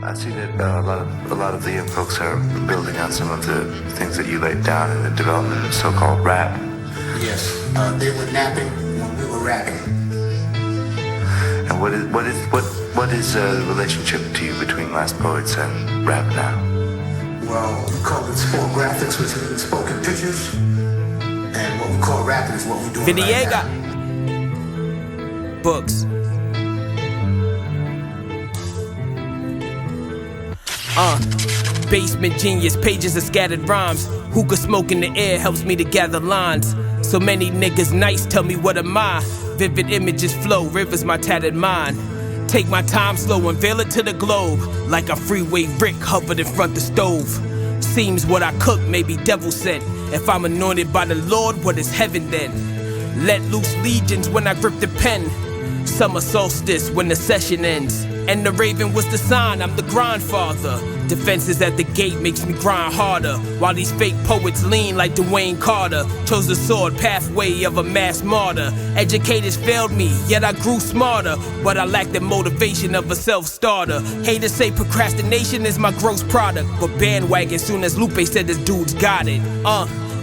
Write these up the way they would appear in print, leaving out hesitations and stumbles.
I see that a lot of the young folks are building on some of the things that you laid down in the development of so-called rap. Yes, they were napping when we were rapping. And what is the relationship to you between Last Poets and rap now? Well, we call it sport graphics, which means spoken pictures, and what we call rapping is what we're doing right now. Books. Basement genius, pages of scattered rhymes. Hookah smoke in the air helps me to gather lines. So many niggas nice, tell me what am I? Vivid images flow, rivers my tattered mind. Take my time slow, unveil it to the globe. Like a freeway Rick hovered in front the stove. Seems what I cook may be devil sent. If I'm anointed by the Lord, what is heaven then? Let loose legions when I grip the pen. Summer solstice when the session ends. And the raven was the sign, I'm the grandfather. Defenses at the gate makes me grind harder. While these fake poets lean like Dwayne Carter. Chose the sword pathway of a mass martyr. Educators failed me, yet I grew smarter. But I lack the motivation of a self-starter. Haters say procrastination is my gross product. But bandwagon soon as Lupe said this dude's got it.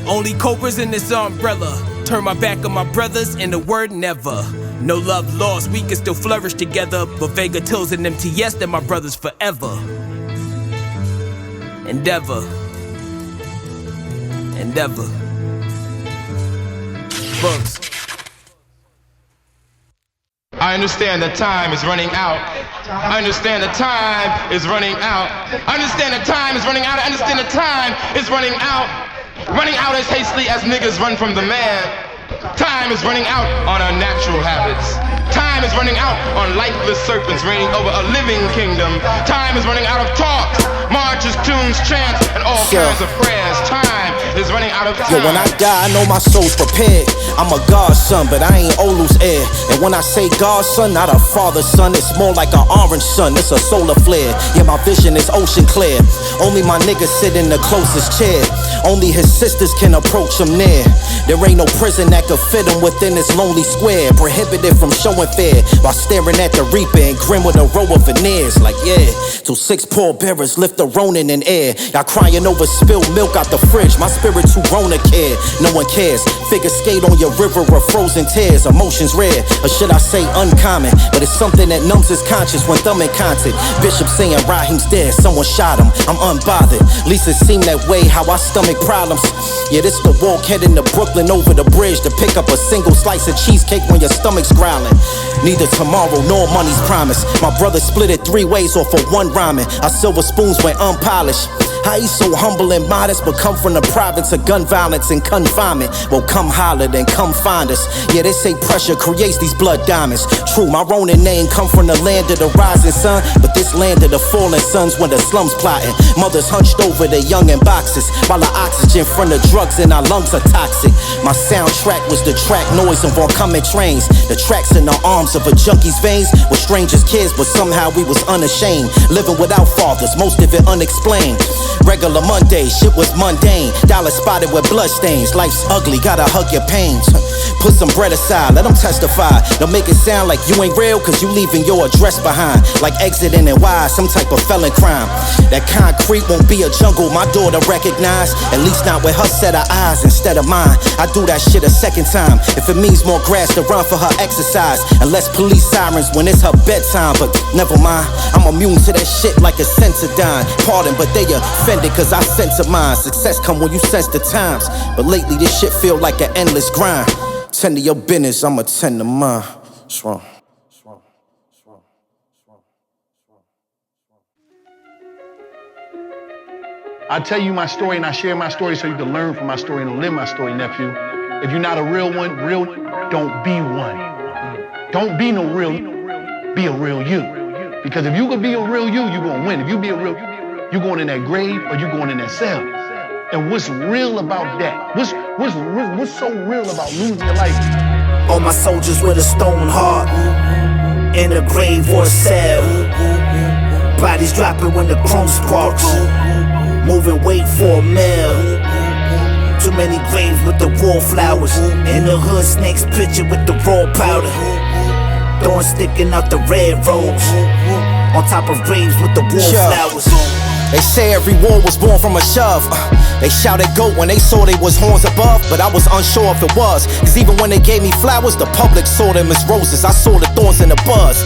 Only cobras in this umbrella. Turn my back on my brothers and the word never. No love lost, we can still flourish together. But Vega, Tillz, and MTS, they're my brothers forever. Endeavor. Books. I understand that time is running out. I understand that time is running out. I understand that time is running out. I understand that time is running out. Running out as hastily as niggas run from the man. Time is running out on our natural habits. Time is running out on lifeless serpents reigning over a living kingdom. Time is running out of talks, marches, tunes, chants, and all kinds of prayers. Time is running out of time. Yo, when I die, I know my soul's prepared. I'm a godson, but I ain't Olu's heir. And when I say godson, not a father's son, it's more like an orange sun. It's a solar flare. Yeah, my vision is ocean clear. Only my niggas sit in the closest chair. Only his sisters can approach him near. There ain't no prison that could fit him within this lonely square. Prohibited from showing fear while staring at the reaper and grin with a row of veneers. Like, yeah, till 6 pallbearers lift the Ronin in air. Y'all crying over spilled milk out the fridge. My spirit too grown to care. No one cares. Figure skate on your river of frozen tears. Emotions rare, or should I say uncommon? But it's something that numbs his conscience when thumbing content. Bishop saying Raheem's dead, someone shot him. I'm unbothered. Least it seemed that way how I stomach problems. Yeah, this the walk heading to Brooklyn over the bridge to pick up a single slice of cheesecake when your stomach's growling. Neither tomorrow nor money's promised. My brother split it 3 ways off of 1 rhyming. Our silver spoons went unpolished. How he so humble and modest, but come from the province of gun violence and confinement. Well, come holler, then come find us. Yeah, they say pressure creates these blood diamonds. True, my Ronin name come from the land of the rising sun, but this land of the fallen sons when the slums plotting. Mothers hunched over their young in boxes, while the oxygen from the drugs in our lungs are toxic. My soundtrack was the track noise of oncoming trains. The tracks in the arms of a junkie's veins were strangers' kids, but somehow we was unashamed. Living without fathers, most of it unexplained. Regular Monday, shit was mundane. Dollar spotted with bloodstains. Life's ugly, gotta hug your pains. Put some bread aside, let them testify. Don't make it sound like you ain't real, cause you leaving your address behind. Like exiting NY, some type of felon crime. That concrete won't be a jungle my daughter recognize. At least not with her set of eyes instead of mine. I do that shit a second time, if it means more grass to run for her exercise. And less police sirens when it's her bedtime. But never mind, I'm immune to that shit like a Sensodyne. Pardon, but they offended cause I censor mine. Success come when you sense the times, but lately this shit feel like an endless grind. Tend to your business, I'ma tend to mine. What's wrong? I tell you my story and I share my story so you can learn from my story and live my story, nephew. If you're not a real one, don't be one. Don't be no real, be a real you. Because if you could be a real you gonna win. If you be a real you going in that grave or you going in that cell. And what's real about that? What's so real about losing your life? All my soldiers with a stone heart, in a grave or a cell. Bodies dropping when the chrome sparks, moving weight for a meal. Too many graves with the wallflowers. In the hood, snakes picture with the raw powder. Thorns sticking out the red rose. On top of graves with the wallflowers. They say every war was born from a shove. They shouted goat when they saw they was horns above, but I was unsure if it was. Cause even when they gave me flowers, the public saw them as roses. I saw the thorns in the buzz.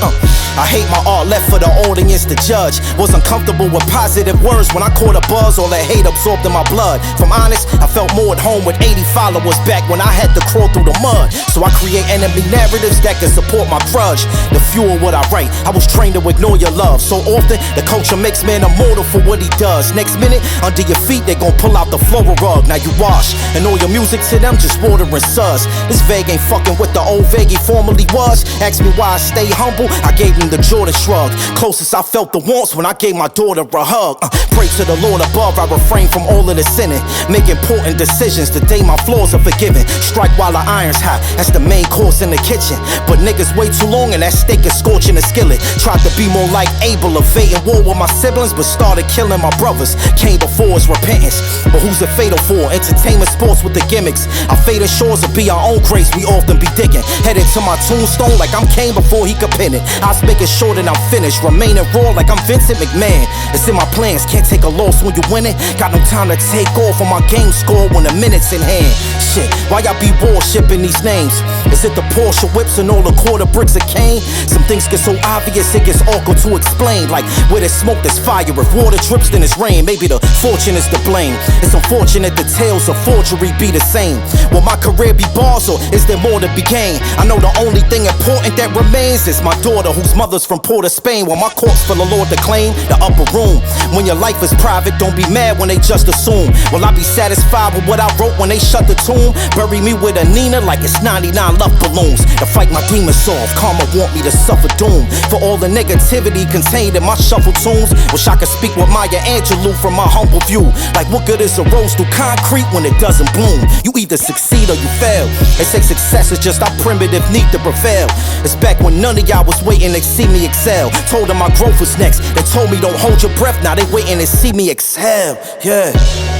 I hate my art, left for the audience to judge. Wasn't comfortable with positive words when I caught a buzz. All that hate absorbed in my blood. From honest, I felt more at home with 80 followers back when I had to crawl through the mud. So I create enemy narratives that can support my grudge. The fuel what I write, I was trained to ignore your love. So often, the culture makes man immortal for what he does. Next minute, under your feet, they gon' pull out the floral rug. Now you wash, and all your music to them just water and suds. This Veg ain't fucking with the old Veg he formerly was. Ask me why I stay humble, I gave him the Jordan shrug. Closest I felt the warmth when I gave my daughter a hug. Pray to the Lord above, I refrain from all of the sinning. Make important decisions, the day my flaws are forgiven. Strike while the iron's hot, that's the main course in the kitchen. But niggas wait too long and that steak is scorching the skillet. Tried to be more like Abel, evading war with my siblings, but started killing my brothers. Came before his repentance, but who's it fatal for? Entertainment sports with the gimmicks. Our faded shores will be our own grace, we often be digging. Headed to my tombstone like I'm Kane before he could pin it. I was making sure that I'm finished, remaining raw like I'm Vincent McMahon. It's in my plans, can't take a loss when you win it. Got no time to take off on my game score when the minute's in hand. Shit, why y'all be worshipping these names? Is it the Porsche whips and all the quarter bricks of cane? Some things get so obvious it gets awkward to explain. Like where there's smoke there's fire, if water drips then it's rain. Maybe the fortune is to blame. It's unfortunate the tales of forgery be the same. Will my career be bars or is there more to be gained? I know the only thing important that remains is my daughter whose mother's from Port of Spain. While my corpse for the Lord to claim the upper room. When your life is private, don't be mad when they just assume. Will I be satisfied with what I wrote when they shut the tomb? Bury me with a Nina like it's 99 love balloons. To fight my demons off, karma want me to suffer doom. For all the negativity contained in my shuffle tunes. Wish I could speak with Maya Angelou from my humble view. Like what good is a rose through concrete when it doesn't bloom? You either succeed or you fail. They say success is just our primitive need to prevail. It's back when none of y'all was waiting to see me excel. Told them my growth was next. They told me don't hold your breath, now they waiting to see me exhale. Yeah.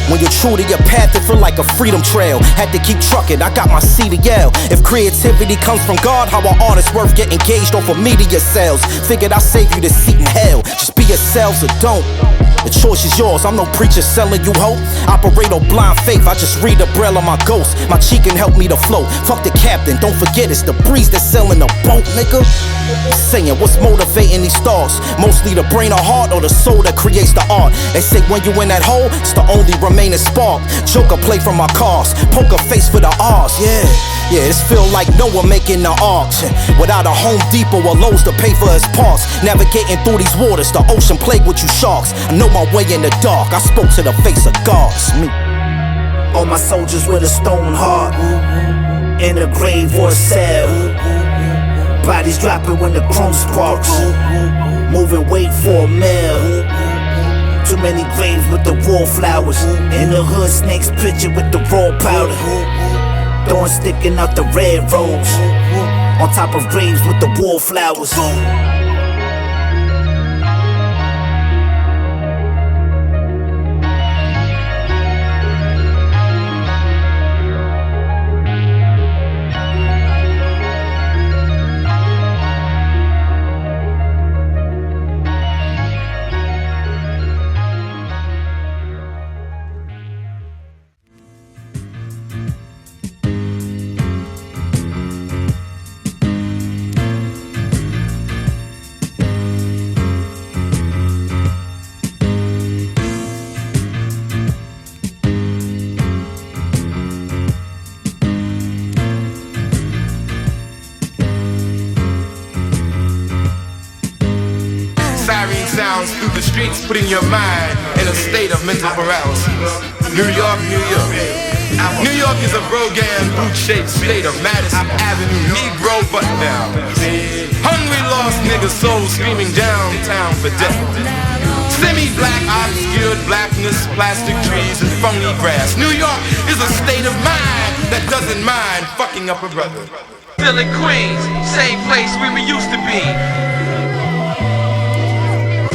When you're true to your path, it feel like a freedom trail. Had to keep trucking, I got my C to yell. If creativity comes from God, how an artist worth getting engaged off of media sales? Figured I'll save you the seat in hell. Just be yourselves or don't. The choice is yours, I'm no preacher selling you hope. Operate on blind faith, I just read the braille of my ghost. My cheek can help me to float. Fuck the captain, don't forget it's the breeze that's selling the boat, nigga. Saying what's motivating these stars? Mostly the brain or heart or the soul that creates the art. They say when you in that hole, it's the only remaining spark. Joker play from my cars, poker face for the R's, yeah. Yeah, this feel like Noah making the ark. Without a Home Depot or Lowe's to pay for his parts. Navigating through these waters, the ocean plagued with you sharks. I know my way in the dark, I spoke to the face of God, it's me. All my soldiers with a stone heart, in a grave or a cell. Bodies dropping when the chrome sparks, moving weight for a meal. Too many graves with the wallflowers. In the hood, snakes picture with the raw powder. Thorns sticking out the red rose. On top of graves with the wallflowers. Through the streets, putting your mind in a state of mental paralysis. New York, New York. New York is a brogan, boot-shaped state of Madison Avenue, Negro button-down. Hungry, lost niggas, souls screaming downtown for death. Semi-black, obscured blackness, plastic trees and phony grass. New York is a state of mind that doesn't mind fucking up a brother. Still in Queens, same place where we used to be.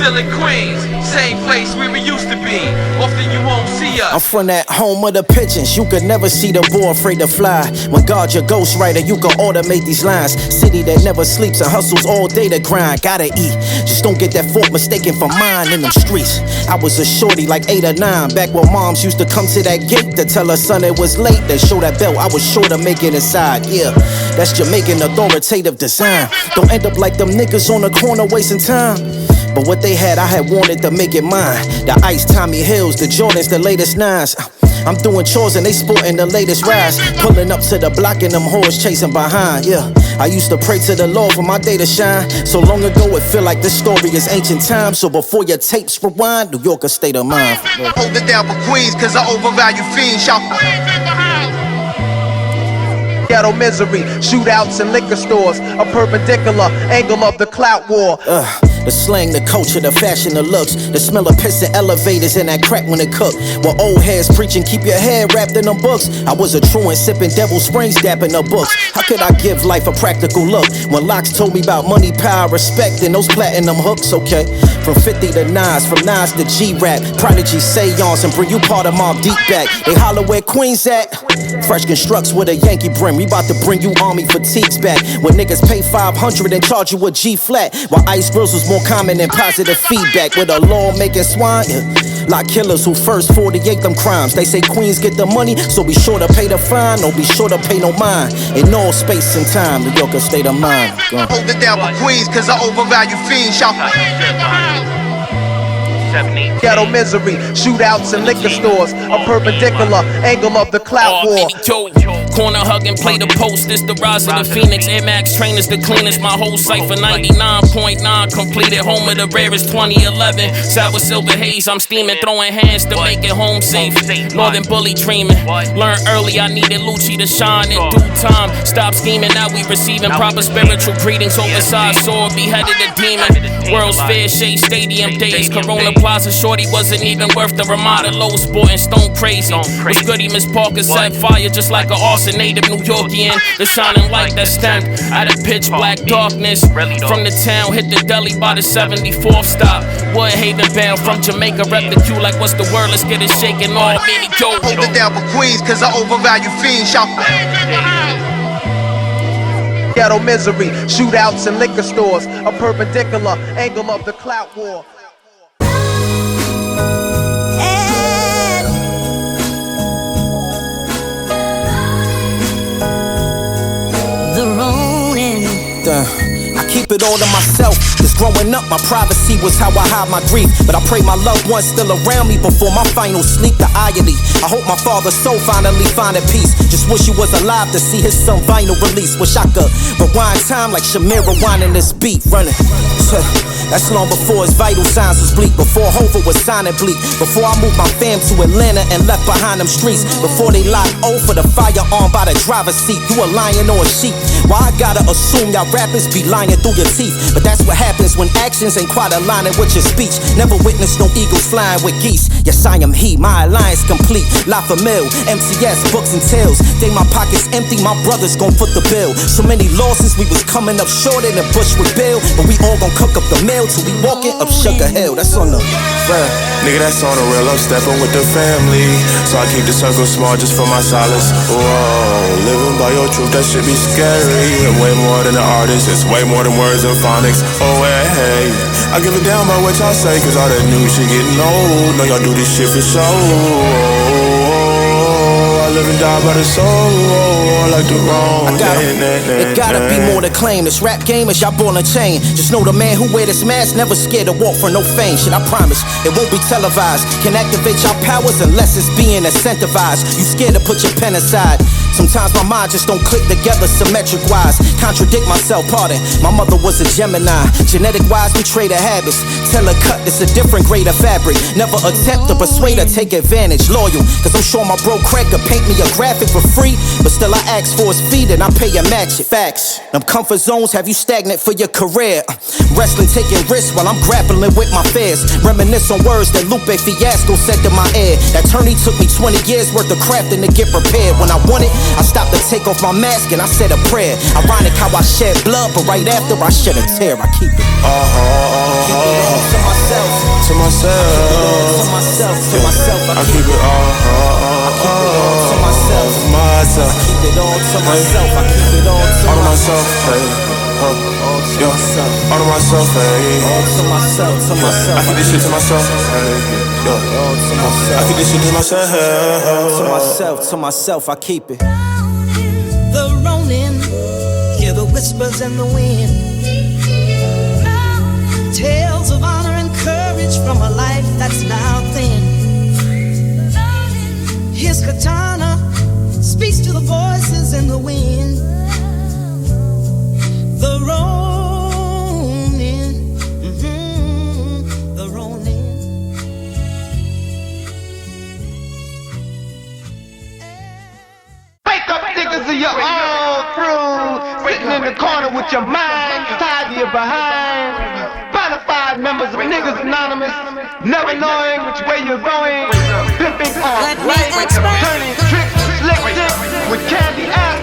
still in Queens, same place where we used to be. Often you won't see us. I'm from that home of the pigeons. You could never see the boy afraid to fly. When God your ghostwriter, you can automate these lines. City that never sleeps and hustles all day to grind. Gotta eat, just don't get that fork mistaken for mine in them streets. I was a shorty like 8 or 9, back when moms used to come to that gate to tell her son it was late. They show that belt, I was sure to make it inside. Yeah, that's Jamaican authoritative design. Don't end up like them niggas on the corner wasting time. But what they had, I had wanted to make it mine. The Ice, Tommy Hills, the Jordans, the latest 9s. I'm doing chores and they sporting the latest rides. Pulling up to the block and them whores chasing behind. Yeah, I used to pray to the Lord for my day to shine. So long ago it feel like this story is ancient times. So before your tapes rewind, New Yorker state of mind. Hold it down for Queens, cause I overvalue fiends. Shout ghetto misery, shootouts in liquor stores, a perpendicular angle of the clout war. The slang, the culture, the fashion, the looks, the smell of piss in elevators and that crack when it cook. While old heads preaching, keep your head wrapped in them books. I was a truant sipping Devil Springs, dapping the books. How could I give life a practical look when Locks told me about money, power, respect, and those platinum hooks? Okay, from 50 to 9s, from 9s to G-Rap, Prodigy seance and bring you part of Mob Deep back. They holler where Queens at. Fresh constructs with a Yankee brim. We about to bring you army fatigues back. When niggas pay 500 and charge you a G flat, while Ice Grills was more common than positive feedback. With a law-making swine, like killers who first 48 them crimes. They say Queens get the money, so be sure to pay the fine. Don't be sure to pay no mind. In all space and time, New Yorker state of mind. Hold it down for Queens, cause I overvalue fiends. Shout ghetto misery, shootouts in liquor stores, a perpendicular angle of the clout war. Corner hug and play the post, it's the rise of the Phoenix. Air Max trainers the cleanest, my whole cipher 99.9 completed, home of the rarest 2011. Sour silver haze, I'm steaming, throwing hands to make it home safe. Northern bully dreaming, learned early I needed Lucci to shine in due time. Stop scheming, now we receiving proper spiritual greetings. Oversized sword, beheaded a demon. World's Fair, Shea Stadium days, Corona Plaza shorty wasn't even worth the Ramada. Low sporting, stone crazy. Was goody, Miss Parker set fire just like an arson native New Yorkian. The shining light that stemmed out of pitch black darkness. From the town, hit the deli by the 74th stop. Woodhaven bound from Jamaica, rep the queue like what's the word? Let's get it shaking all mini go. Hold it down for Queens, cause I overvalue fiends. Shout ghetto misery, shootouts in liquor stores, a perpendicular angle of the clout war. The Ronin. I keep it all to myself, cause growing up my privacy was how I hide my grief. But I pray my loved ones still around me before my final sleep. The irony, I hope my father's soul finally find a peace. Just wish he was alive to see his son vinyl release. Wish I could rewind time like Shamir rewinding this beat running. That's long before his vital signs was bleak, before Hova was signing bleak, before I moved my fam to Atlanta and left behind them streets, before they locked O for the firearm by the driver's seat. You a lion or a sheep? Why I gotta assume y'all rappers be lying through your teeth? But that's what happens when actions ain't quite aligning with your speech. Never witnessed no eagles flying with geese. Yes, I am he, my alliance complete. La Famille, MCS, books and tales. Think my pockets empty, my brothers gon' foot the bill. So many losses, we was coming up short in the bush with Bill, but we all gon' cook up the meal till we walking up Sugar Hill. That's on the real. Nigga, that's on the real. I'm stepping with the family, so I keep the circle small just for my solace. Whoa, living by your truth, that shit be scary. And way more than an artist, it's way more than words and phonics. Oh, hey, I give it down by what y'all say, cause all that new shit getting old. Know y'all do this shit for show. I live and die by the soul, like the wrong. It gotta be more to claim. This rap game is y'all ball and chain. Just know the man who wear this mask never scared to walk for no fame. Shit, I promise, it won't be televised. Can activate y'all powers unless it's being incentivized. You scared to put your pen aside. Sometimes my mind just don't click together symmetric wise. Contradict myself, pardon. My mother was a Gemini. Genetic wise, we trade her habits. Tell her cut, it's a different grade of fabric. Never attempt to persuade her, take advantage. Loyal, cause I'm sure my bro Craig could paint me a graphic for free. But still I ask for his feed and I pay a match it. Facts. Them comfort zones have you stagnant for your career. Wrestling taking risks while I'm grappling with my fears. Reminisce on words that Lupe Fiasco said to my ear. That tourney took me 20 years worth of crafting to get prepared. When I want it, I stopped to take off my mask and I said a prayer. Ironic how I shed blood, but right after I shed a tear. I keep it. Keep it all to myself. To myself. To myself. To myself. I keep it all to myself. Myself. I keep it all to myself. I keep it all to myself. All to myself. All to myself. All to myself. To myself. I keep this shit to myself. All to myself. I keep this shit to myself. To myself. To myself. I keep it. The Ronin, hear the whispers in the wind. Tales of honor and courage from a life that's now thin. His katana speaks to the voices in the wind. The Ronin, the Ronin. Wake up, niggas, of your own crew. Sitting in the corner with your mind tied to your behind. Bonafide members of Niggas Anonymous. Never knowing which way you're going. Pimping on life, turning tricks, slick dicks with candy ass.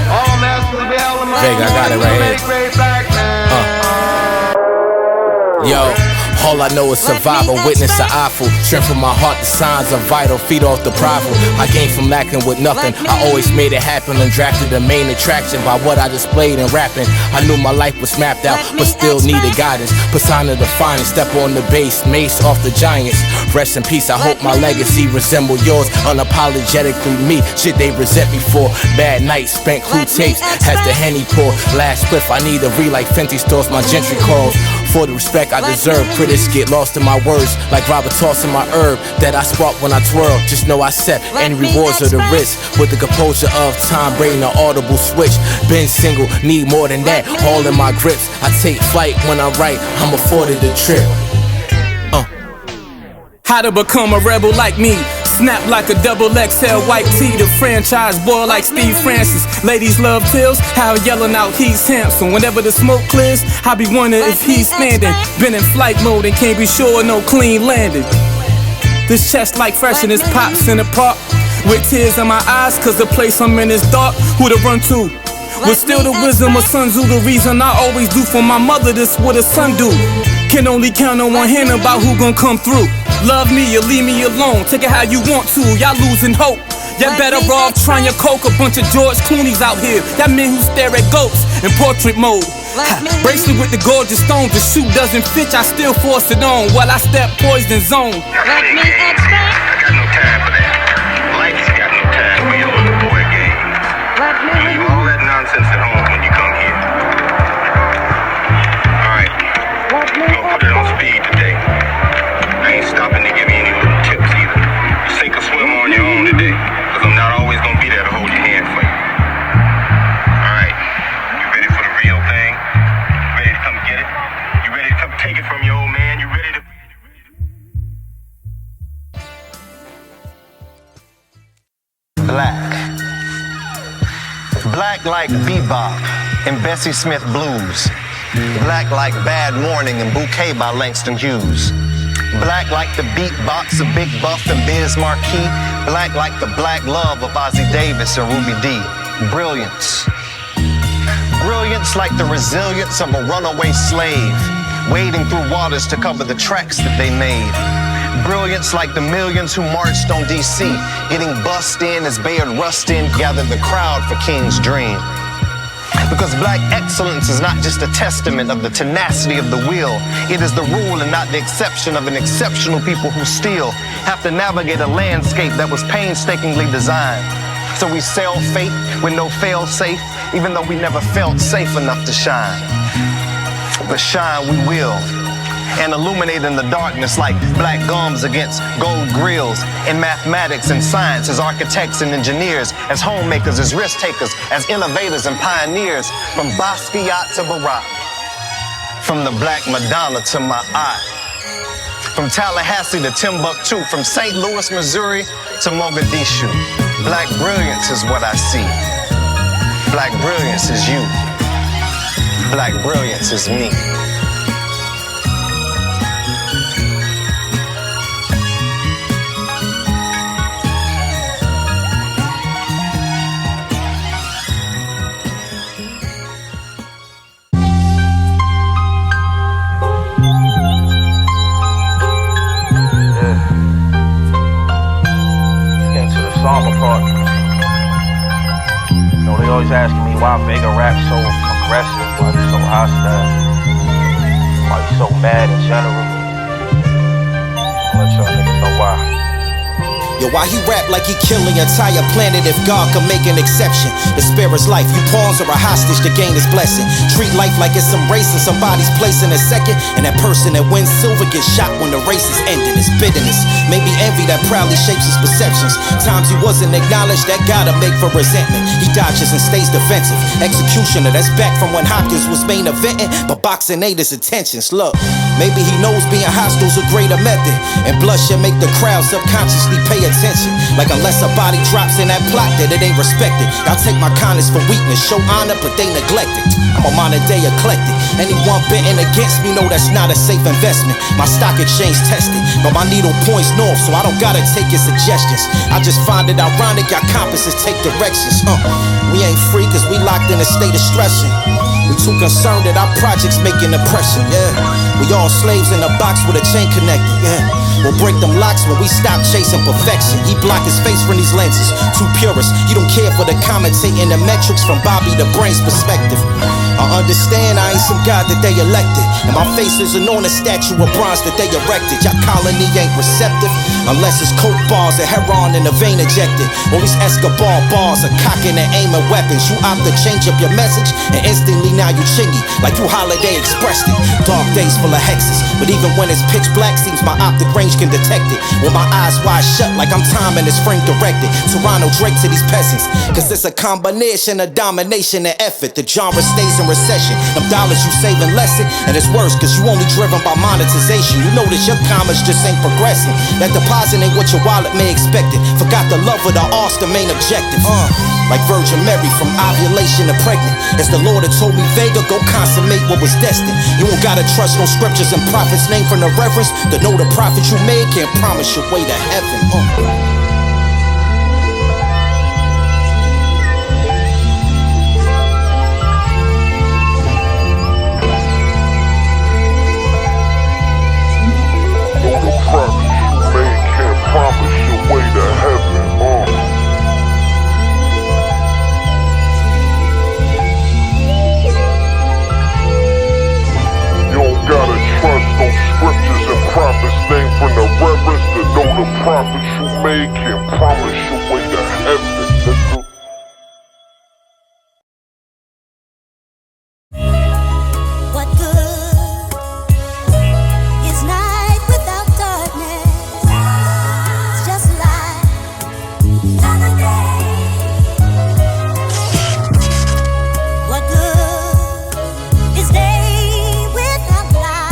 All masters be held in my Vega, I got it right here. Yo. All I know is survival, witness of awful. Strength from my heart, the signs are vital. Feed off the prideful. I came from lacking with nothing. I always made it happen and drafted the main attraction by what I displayed in rapping. I knew my life was mapped out, but still needed guidance. Persona the finest, step on the base, mace off the giants. Rest in peace, I hope my legacy resemble yours. Unapologetically me, shit they resent me for. Bad nights, spent clue tapes, has the Henny pour. Last spliff, I need a re-like Fenty stores, my gentry calls. For the respect I deserve, critics get lost in my words, like Robert tossing my herb that I spark when I twirl. Just know I set any rewards of the risk with the composure of time, brain an audible switch. Been single, need more than that, all in my grips. I take flight when I write, I'm afforded a trip. How to become a rebel like me. Snap like a double XL white tee. The franchise boy like Steve Francis. Ladies love Tillz, how yelling out he's handsome. Whenever the smoke clears, I be wondering if he's standing. Been in flight mode and can't be sure no clean landing. This chest like fresh in his pops in the park. With tears in my eyes cause the place I'm in is dark. Who to run to? With still the wisdom of Sun Tzu. The reason I always do for my mother this what a son do. Can only count on one hand about who gon' come through. Love me or leave me alone, take it how you want to, y'all losing hope. Y'all better off trying your coke, a bunch of George Clooney's out here. That men who stare at goats in portrait mode. Bracelet with the gorgeous stones, the shoe doesn't fit, I still force it on while I step poison zone. I got no time for that. Life's got no time for your little boy game. Leave all that nonsense at home when you come here. Alright, we're gonna put it on speed today. I ain't stopping to give you any little tips either. You sink or swim on your own today, cause I'm not always gonna be there to hold your hand for you. Alright, you ready for the real thing? Ready to come get it? You ready to come take it from your old man? You ready to... Black like bebop and Bessie Smith blues. Black like Bad Morning and Bouquet by Langston Hughes. Black like the beatbox of Big Buff and Biz Marquis. Black like the black love of Ozzie Davis and Ruby D. Brilliance. Brilliance like the resilience of a runaway slave, wading through waters to cover the tracks that they made. Brilliance like the millions who marched on DC, getting bussed in as Bayard Rustin gathered the crowd for King's Dream. Because black excellence is not just a testament of the tenacity of the will, it is the rule and not the exception of an exceptional people who still have to navigate a landscape that was painstakingly designed. So we sail fate with no fail-safe, even though we never felt safe enough to shine. But shine we will, and illuminate in the darkness like black gums against gold grills. In mathematics and science, as architects and engineers, as homemakers, as risk takers, as innovators and pioneers, from Basquiat to Barak, from the Black Madonna to my eye, from Tallahassee to Timbuktu, from St. Louis, Missouri to Mogadishu. Black brilliance is what I see. Black brilliance is you. Black brilliance is me. always asking me why Vega rap so aggressive, why he so hostile, why he so mad in general. I'll let y'all niggas know why. Yo, why he rap like he kill the entire planet if God could make an exception? To spare his life, you pawns are a hostage to gain his blessing. Treat life like it's some race and somebody's place in a second, and that person that wins silver gets shot when the race is ending. It's bitterness, maybe envy that proudly shapes his perceptions. Times he wasn't acknowledged, that gotta make for resentment. He dodges and stays defensive. Executioner, that's back from when Hopkins was main eventing, but boxing ain't his intentions. Look, maybe he knows being hostile's a greater method, and blood should make the crowd subconsciously pay attention. Like unless a body drops in that plot, that it ain't respected. Y'all take my kindness for weakness, show honor but they neglect it. I'm a modern day eclectic. Anyone betting against me know that's not a safe investment. My stock exchange tested, but my needle points north, so I don't gotta take your suggestions. I just find it ironic y'all compasses take directions. We ain't free cause we locked in a state of stressing. We too concerned that our projects making impression, yeah. We all slaves in a box with a chain connected, yeah. We'll break them locks when we stop chasing perfection. He block his face from these lenses, too purist. He don't care for the commentating the metrics from Bobby the Brain's perspective. I understand I ain't some god that they elected, and my face isn't on a statue of bronze that they erected. Y'all colony ain't receptive, unless it's coke bars and heroin in the vein ejected. All these Escobar bars are cocking and aiming weapons. You opt to change up your message, and instantly now you chingy, like you Holiday expressed it. Dark days full of hexes, but even when it's pitch black, seems my optic range can detect it. With my eyes wide shut, like I'm timing this frame directed. Toronto Drake to these peasants, cause it's a combination of domination and effort. The genre stays in recession. Them dollars you saving lessen, and it's worse cause you only driven by monetization. You notice your commerce just ain't progressing. That deposit ain't what your wallet may expect it. Forgot the love of the art's the main objective. Like Virgin Mary from ovulation to pregnant. As the Lord had told me, Vega, go consummate what was destined. You don't gotta trust no scriptures and prophets named from the reverence. To know the prophet you made can't promise your way to heaven. From the reverence to know the prophets you made can promise your way to heaven. What good is night without darkness? It's just like another day. What good is day without light?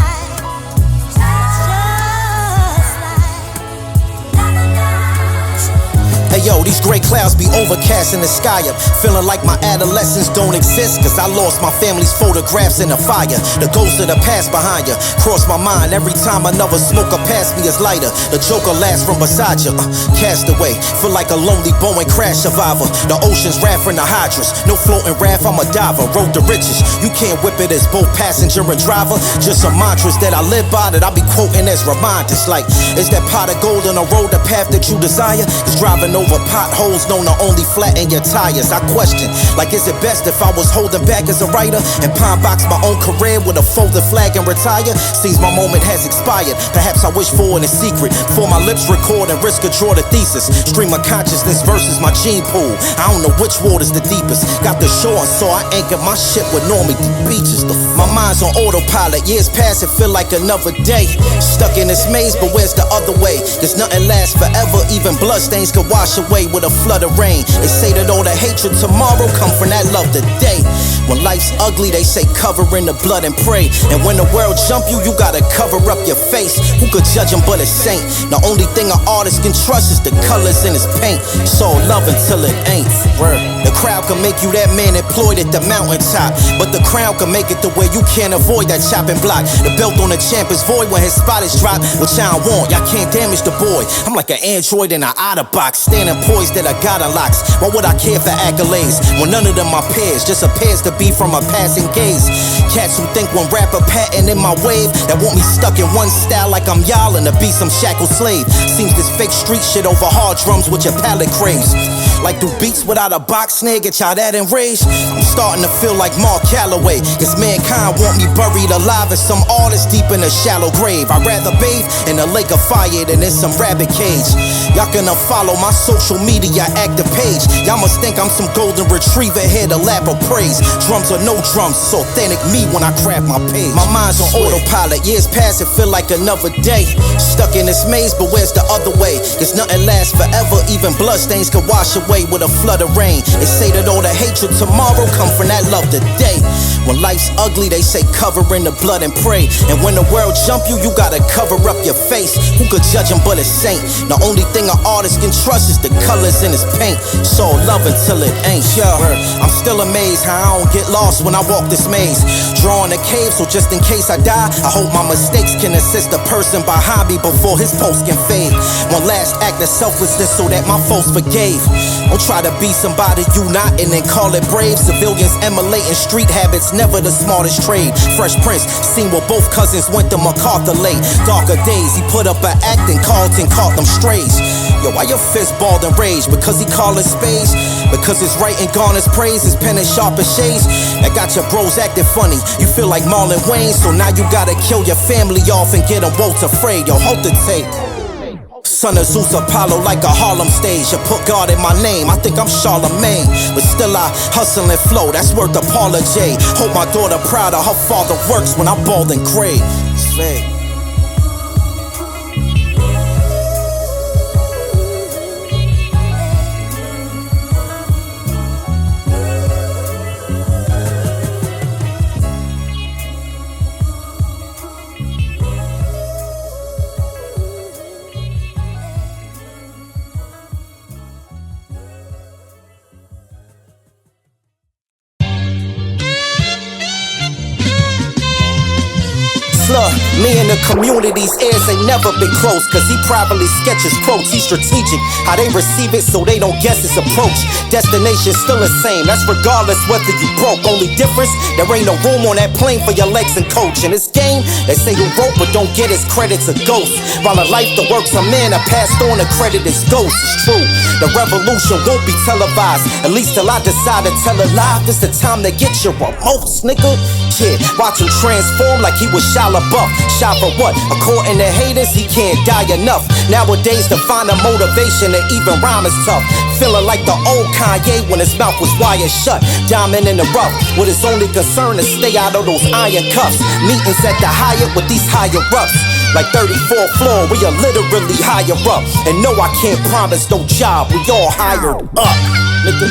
Hey yo, these gray clouds be overcasting the sky up. Feeling like my adolescence don't exist, cause I lost my family's photographs in the fire. The ghost of the past behind you cross my mind every time another smoker past me is lighter. The joker laughs from beside you, cast away. Feel like a lonely Boeing crash survivor. The ocean's wrath from the hydras, no floating raft, I'm a diver. Road to riches, you can't whip it as both passenger and driver. Just some mantras that I live by that I be quoting as reminders. Like, is that pot of gold on the road the path that you desire? Is driving over potholes known to only flatten your tires. I question, like, is it best if I was holding back as a writer and pine box my own career with a folded flag and retire? Seems my moment has expired. Perhaps I wish for it in secret, for my lips record and risk a draw the thesis. Stream of consciousness versus my gene pool. I don't know which water's the deepest. Got the shore, so I anchored my ship with Normandy beaches. My mind's on autopilot. Years pass, it feel like another day. Stuck in this maze, but where's the other way? Cause nothing lasts forever. Even bloodstains could wash away with a flood of rain. They say that all the hatred tomorrow come from that love today. When life's ugly, they say cover in the blood and pray. And when the world jump you, you gotta cover up your face. Who could judge him but a saint? The only thing an artist can trust is the colors in his paint. It's all love until it ain't. The crowd can make you that man employed at the mountaintop, but the crown can make it to where you can't avoid that chopping block. The belt on the champ is void when his spot is dropped, which I don't want. Y'all can't damage the boy. I'm like an android in an OtterBox, standing poised that I got unlocks. Why would I care for accolades when none of them are peers? Just appears to be from a passing gaze. Cats who think one rapper patent in my wave, that want me stuck in one style like I'm y'all and to be some shackled slave. Seems this fake street shit over hard drums with your palate craves. Like do beats without a box snare, get y'all that enraged? I'm starting to feel like Mark Calloway, cause mankind want me buried alive as some artist deep in a shallow grave. I'd rather bathe in a lake of fire than in some rabbit cage. Y'all can unfollow my social media active page. Y'all must think I'm some golden retriever here to lap of praise. Drums or no drums, it's authentic me when I craft my page. My mind's on autopilot, years pass, it feel like another day. Stuck in this maze, but where's the other way? Cause nothing lasts forever, even bloodstains can wash away with a flood of rain. They say that all the hatred tomorrow come from that love today. When life's ugly, they say cover in the blood and pray. And when the world jump you, you gotta cover up your face. Who could judge him but a saint? The only thing an artist can trust is the colors in his paint. So love until it ain't. Yeah, I'm still amazed how I don't get lost when I walk this maze. Drawing a cave, so just in case I die, I hope my mistakes can assist the person behind me before his post can fade. One last act of selflessness so that my folks forgave. Don't try to be somebody you not and then call it brave. Civilians emulating street habits, never the smartest trade. Fresh Prince, seen where both cousins went to MacArthur late. Darker days, he put up an act and Carlton caught them strays. Yo, why your fist balled and rage? Because he call it spades? Because his writing garners praise, his pen is sharp as shades. That got your bros acting funny. You feel like Marlon Wayne, so now you gotta kill your family off and get them Walter Frey. Yo, hold the tape. Son of Zeus Apollo like a Harlem stage. You put God in my name, I think I'm Charlemagne. But still I hustle and flow, that's worth a Paula J. Hope my daughter proud of her father works when I'm bald and gray. Slay. Look, me and the community's ears ain't never been close. Cause he privately sketches quotes, he's strategic. How they receive it so they don't guess his approach. Destination's still the same, that's regardless whether you broke. Only difference, there ain't no room on that plane for your legs and coach. In this game, they say who wrote but don't get his credit to ghost. While the life the works I'm in, I passed on the credit is ghost. It's true, the revolution won't be televised. At least till I decide to tell it live. This the time to get your remotes, nigga. Yeah, watch him transform like he was Shia LaBeouf. Shot for what? According to haters, he can't die enough. Nowadays, to find a motivation to even rhyme is tough. Feeling like the old Kanye when his mouth was wired shut. Diamond in the rough, with his only concern is stay out of those iron cuffs. Meetings at the Hyatt with these higher ups. Like 34th floor, we are literally higher up. And no, I can't promise no job, we all hired up, nigga.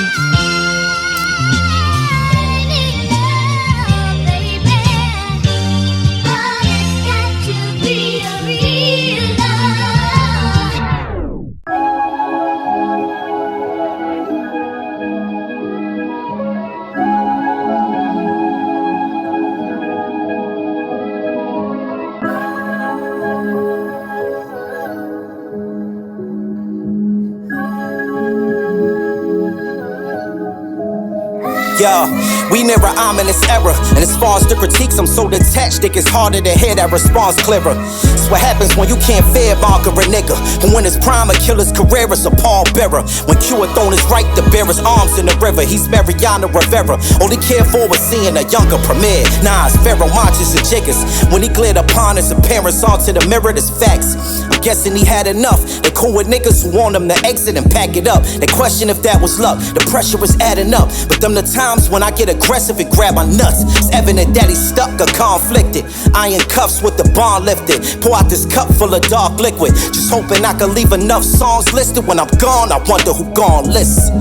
Yeah, we near an ominous era. And as far as the critiques, I'm so detached, it gets harder to hear that response clearer. It's what happens when you can't fear barker a nigga. And when his prime a killer's career is a pallbearer. When Q had thrown his right to bear his arms in the river, he's Mariana Rivera. All he cared for was seeing a younger premiere. Nas, Pharaoh, Monches, and Jiggers. When he glared upon his appearance onto the mirror, there's facts. I'm guessing he had enough. They cool with niggas who want him to exit and pack it up. They question if that was luck. The pressure is adding up. But them the times when I get aggressive and grab my nuts. It's evident that he's stuck or conflicted. Iron cuffs with the bond lifted. Pour out this cup full of dark liquid. Just hoping I can leave enough songs listed. When I'm gone, I wonder who gon' listen.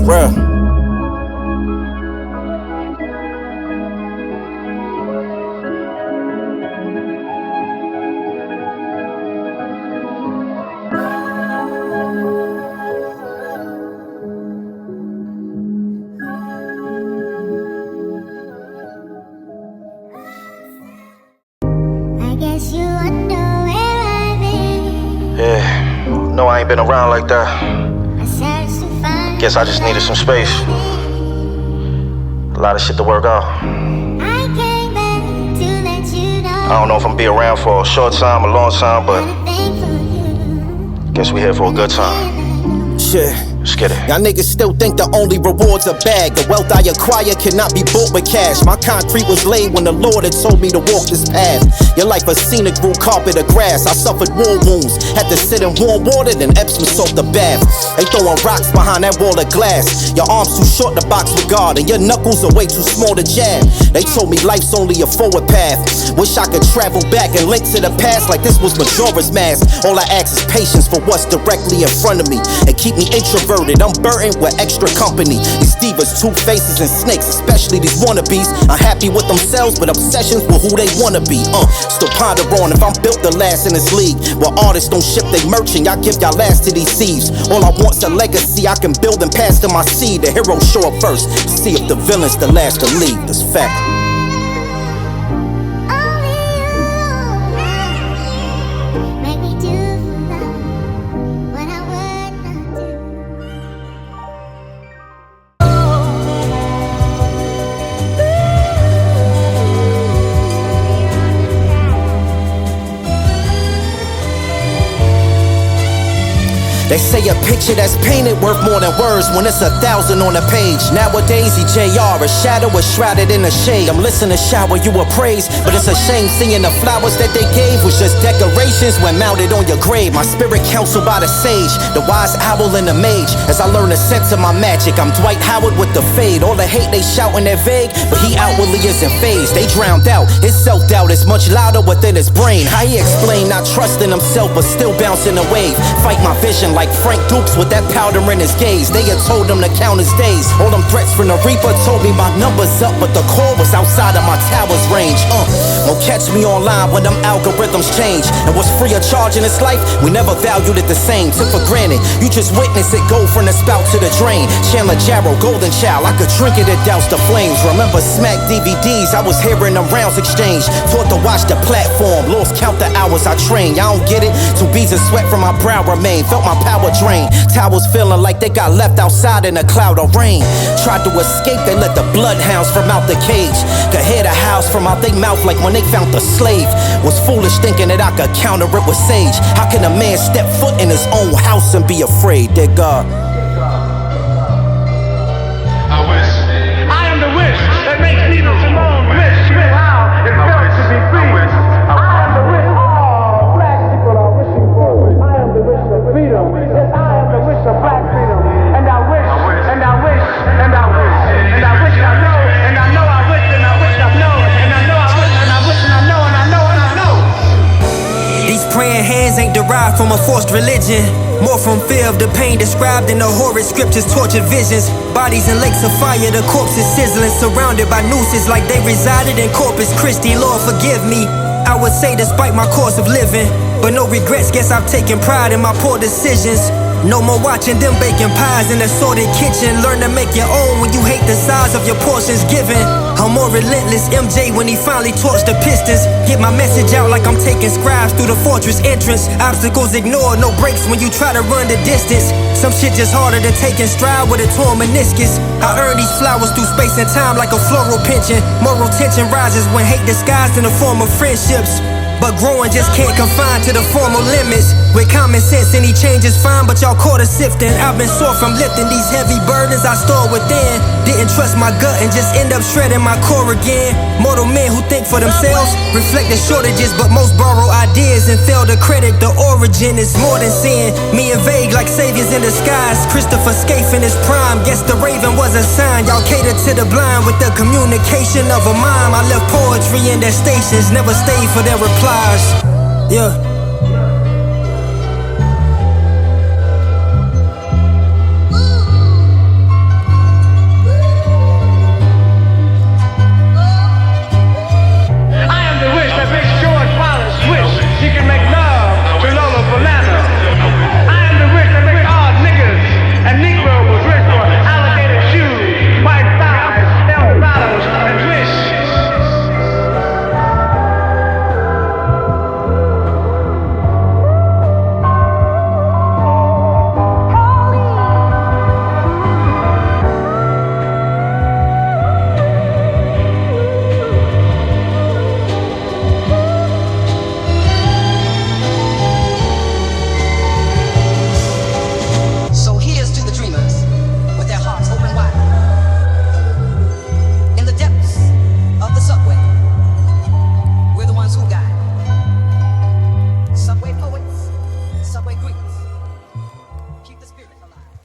For real. No, I ain't been around like that. Guess I just needed some space. A lot of shit to work out. I don't know if I'm gonna be around for a short time, a long time, but guess we here for a good time. Shit. Let's get it. Y'all niggas still think the only reward's a bag. The wealth I acquire cannot be bought with cash. My concrete was laid when the Lord had told me to walk this path. Your life a scenic grew carpet of grass. I suffered war wounds, had to sit in warm water, then Epsom salt the bath. They throwing rocks behind that wall of glass. Your arms too short to box with God, and your knuckles are way too small to jab. They told me life's only a forward path. Wish I could travel back and link to the past like this was Majora's Mask. All I ask is patience for what's directly in front of me, and keep me introverted. I'm burdened with extra company. These divas, two faces and snakes, especially these wannabes, unhappy with themselves but obsessions with who they wanna be. Still ponder on if I'm built to last in this league. While artists don't ship they merchant, y'all give y'all last to these thieves. All I want's a legacy I can build and pass to my seed. The heroes show up first, see if the villain's the last to leave. That's fact. They say a picture that's painted worth more than words when it's 1,000 on a page. Nowadays, EJR, a shadow is shrouded in a shade. I'm listening to shower you a praise, but it's a shame seeing the flowers that they gave was just decorations when mounted on your grave. My spirit counseled by the sage, the wise owl and the mage. As I learn the sense of my magic, I'm Dwight Howard with the fade. All the hate they shouting they're vague, but he outwardly isn't phased. They drowned out, his self-doubt is much louder within his brain. How he explain not trusting himself but still bouncing a wave. Fight my vision like Frank Dukes with that powder in his gaze. They had told him to count his days. All them threats from the Reaper told me my number's up, but the call was outside of my tower's range. Won't catch me online when them algorithms change. And what's free of charge in this life, we never valued it the same. Took for granted, you just witness it go from the spout to the drain. Chandler Jarrow, Golden Child, I could drink it and douse the flames. Remember Smack DVDs, I was hearing them rounds exchange. Taught to watch the platform, lost count the hours I trained. Y'all don't get it? 2 beads of sweat from my brow remain. Felt my power drain. Towers feeling like they got left outside in a cloud of rain. Tried to escape, they let the bloodhounds from out the cage. Could hear the house from out their mouth like when they found the slave. Was foolish thinking that I could counter it with sage. How can a man step foot in his own house and be afraid, dear God? I wish. I am the wish that makes Nina Simone wish how it felt to be free. I am the wish all black people are wishing for. I am the wish of freedom. Yes, I am the wish of black freedom. And I wish, and I wish, and I wish, and I wish I know, and I know I wish, and I wish I know, and I know I wish, and I wish, and I know, and I know, and I know. These praying hands ain't derived from a forced religion, more from fear of the pain described in the horrid scriptures, tortured visions. Bodies in lakes of fire, the corpses sizzling, surrounded by nooses like they resided in Corpus Christi. Lord, forgive me, I would say despite my course of living, but no regrets, guess I've taken pride in my poor decisions. No more watching them baking pies in the sordid kitchen. Learn to make your own when you hate the size of your portions given. I'm more relentless MJ when he finally torched the Pistons. Get my message out like I'm taking scribes through the fortress entrance. Obstacles ignored, no breaks when you try to run the distance. Some shit just harder to take in stride with a torn meniscus. I earn these flowers through space and time like a floral pension. Moral tension rises when hate disguised in the form of friendships. But growing just can't confine to the formal limits. With common sense, any change is fine, but y'all caught us sifting. I've been sore from lifting these heavy burdens I store within. Didn't trust my gut and just end up shredding my core again. Mortal men who think for themselves reflect the shortages, but most borrow ideas and fail to credit the origin. It's more than sin. Me and Vague like saviors in disguise. Christopher Scaife in his prime. Guess the raven was a sign. Y'all cater to the blind with the communication of a mime. I left poetry in their stations, never stayed for their reply. Yeah. Subway Greets.